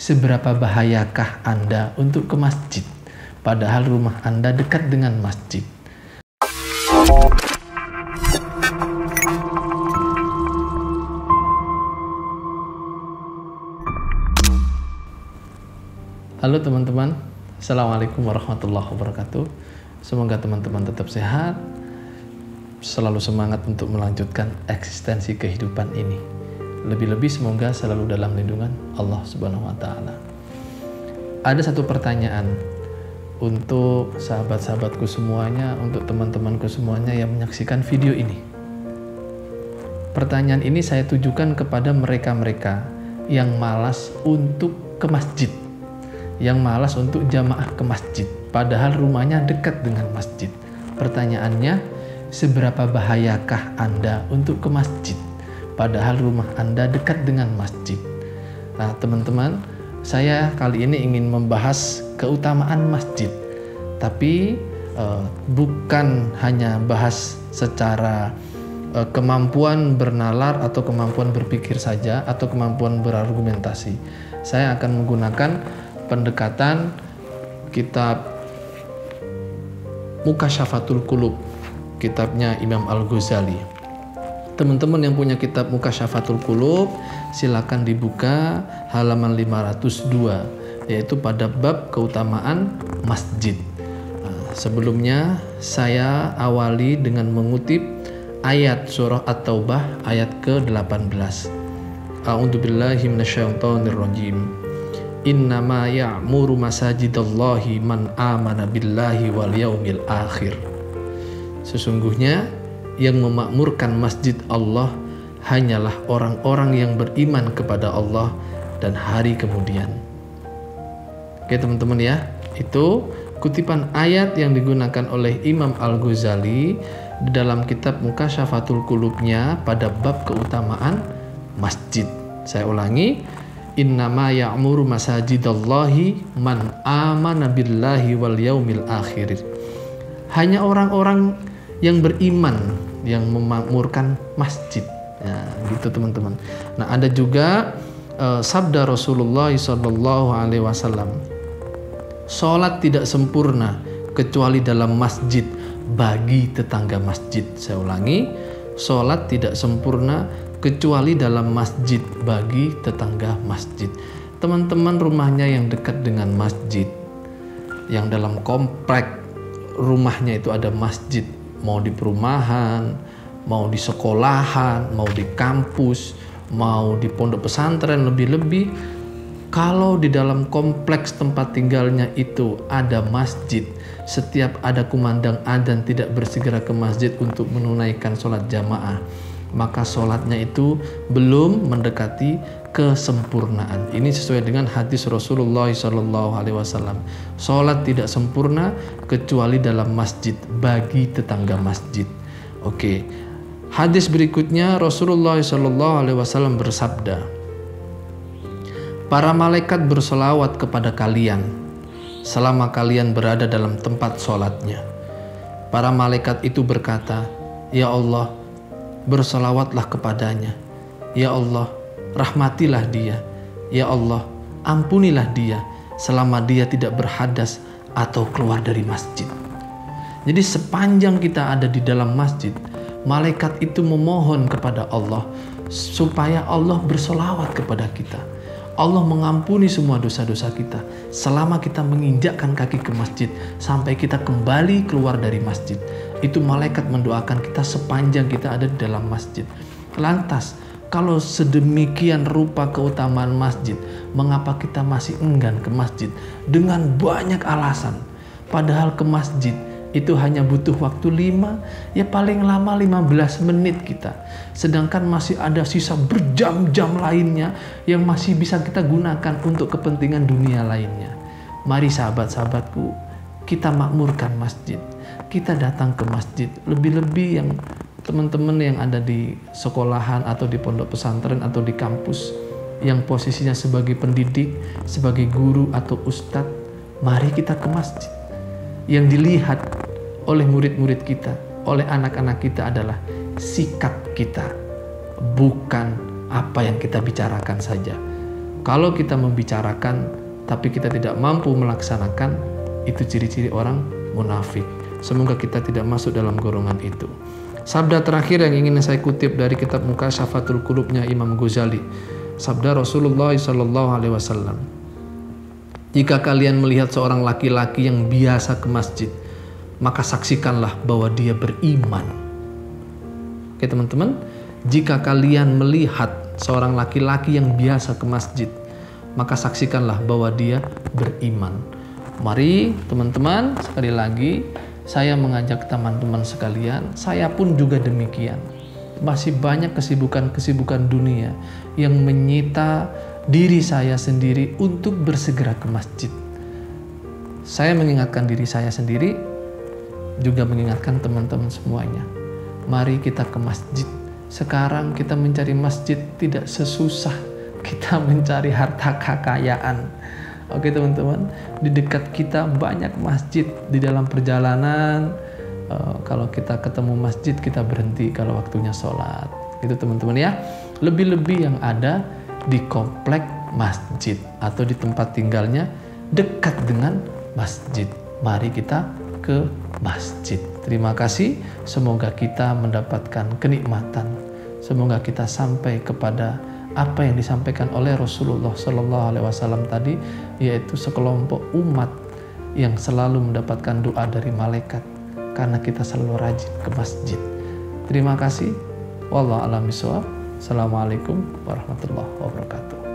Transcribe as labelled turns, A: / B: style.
A: seberapa bahayakah Anda untuk ke masjid, padahal rumah Anda dekat dengan masjid? Halo teman-teman, Assalamualaikum warahmatullahi wabarakatuh. Semoga teman-teman tetap sehat, selalu semangat untuk melanjutkan eksistensi kehidupan ini. Lebih-lebih semoga selalu dalam lindungan Allah Subhanahu wa Ta'ala. Ada satu pertanyaan untuk sahabat-sahabatku semuanya, untuk teman-temanku semuanya yang menyaksikan video ini. Pertanyaan ini saya tujukan kepada mereka-mereka yang malas untuk ke masjid, yang malas untuk jamaah ke masjid, padahal rumahnya dekat dengan masjid. Pertanyaannya, seberapa bahayakah Anda untuk ke masjid, padahal rumah Anda dekat dengan masjid? Nah teman-teman, saya kali ini ingin membahas keutamaan masjid, tapi bukan hanya bahas secara kemampuan bernalar atau kemampuan berpikir saja atau kemampuan berargumentasi. Saya akan menggunakan pendekatan kitab Mukasyafatul Qulub, kitabnya Imam Al-Ghazali. Teman-teman yang punya kitab Mukasyafatul Qulub, silakan dibuka halaman 502, yaitu pada bab keutamaan masjid. Sebelumnya saya awali dengan mengutip ayat surah At-Taubah ayat ke-18. A'udzubillahi minasyaitonirrajim. Innama ya'muru masajidallahi man amana billahi wal yaumil akhir. Sesungguhnya yang memakmurkan masjid Allah hanyalah orang-orang yang beriman kepada Allah dan hari kemudian. Oke teman-teman ya, itu kutipan ayat yang digunakan oleh Imam Al-Ghazali dalam kitab Mukasyafatul Qulubnya pada bab keutamaan masjid. Saya ulangi, innama ya'muru masajidallahi man amana billahi wal yaumil akhir. Hanya orang-orang yang beriman yang memakmurkan masjid. Ya, gitu teman-teman. Nah, ada juga sabda Rasulullah SAW, sholat tidak sempurna kecuali dalam masjid bagi tetangga masjid. Saya ulangi, sholat tidak sempurna kecuali dalam masjid bagi tetangga masjid. Teman-teman rumahnya yang dekat dengan masjid, yang dalam komplek rumahnya itu ada masjid, mau di perumahan, mau di sekolahan, mau di kampus, mau di pondok pesantren, lebih-lebih kalau di dalam kompleks tempat tinggalnya itu ada masjid, setiap ada kumandang adzan tidak bersegera ke masjid untuk menunaikan sholat jamaah, maka sholatnya itu belum mendekati kesempurnaan. Ini sesuai dengan hadis Rasulullah SAW. Sholat tidak sempurna kecuali dalam masjid bagi tetangga masjid. Oke, hadis berikutnya Rasulullah SAW bersabda, para malaikat bersolawat kepada kalian selama kalian berada dalam tempat sholatnya. Para malaikat itu berkata, ya Allah, bersolawatlah kepadanya. Ya Allah, rahmatilah dia. Ya Allah, ampunilah dia selama dia tidak berhadas atau keluar dari masjid. Jadi sepanjang kita ada di dalam masjid, malaikat itu memohon kepada Allah supaya Allah bersolawat kepada kita. Allah mengampuni semua dosa-dosa kita selama kita menginjakkan kaki ke masjid sampai kita kembali keluar dari masjid. Itu malaikat mendoakan kita sepanjang kita ada di dalam masjid. Lantas, kalau sedemikian rupa keutamaan masjid, mengapa kita masih enggan ke masjid dengan banyak alasan? Padahal ke masjid itu hanya butuh waktu 5, ya paling lama 15 menit kita. Sedangkan masih ada sisa berjam-jam lainnya yang masih bisa kita gunakan untuk kepentingan dunia lainnya. Mari sahabat-sahabatku, kita makmurkan masjid. Kita datang ke masjid. Lebih-lebih yang teman-teman yang ada di sekolahan atau di pondok pesantren atau di kampus, yang posisinya sebagai pendidik, sebagai guru atau ustadz, mari kita ke masjid. Yang dilihat oleh murid-murid kita, oleh anak-anak kita adalah sikap kita, bukan apa yang kita bicarakan saja. Kalau kita membicarakan tapi kita tidak mampu melaksanakan, itu ciri-ciri orang munafik. Semoga kita tidak masuk dalam golongan itu. Sabda terakhir yang ingin saya kutip dari kitab Mukasyafatul Qulubnya Imam Ghazali. Sabda Rasulullah SAW. Jika kalian melihat seorang laki-laki yang biasa ke masjid, maka saksikanlah bahwa dia beriman. Oke teman-teman, jika kalian melihat seorang laki-laki yang biasa ke masjid, maka saksikanlah bahwa dia beriman. Mari teman-teman, sekali lagi saya mengajak teman-teman sekalian, saya pun juga demikian. Masih banyak kesibukan-kesibukan dunia yang menyita diri saya sendiri untuk bersegera ke masjid. Saya mengingatkan diri saya sendiri, juga mengingatkan teman-teman semuanya. Mari kita ke masjid. Sekarang kita mencari masjid tidak sesusah kita mencari harta kekayaan. Oke teman-teman, di dekat kita banyak masjid. Di dalam perjalanan, kalau kita ketemu masjid, kita berhenti kalau waktunya sholat. Itu teman-teman ya. Lebih-lebih yang ada di komplek masjid atau di tempat tinggalnya dekat dengan masjid. Mari kita ke masjid. Terima kasih. Semoga kita mendapatkan kenikmatan. Semoga kita sampai kepada apa yang disampaikan oleh Rasulullah SAW tadi, yaitu sekelompok umat yang selalu mendapatkan doa dari malaikat karena kita selalu rajin ke masjid. Terima kasih. Wallahu a'lam bishawab. Assalamualaikum warahmatullahi wabarakatuh.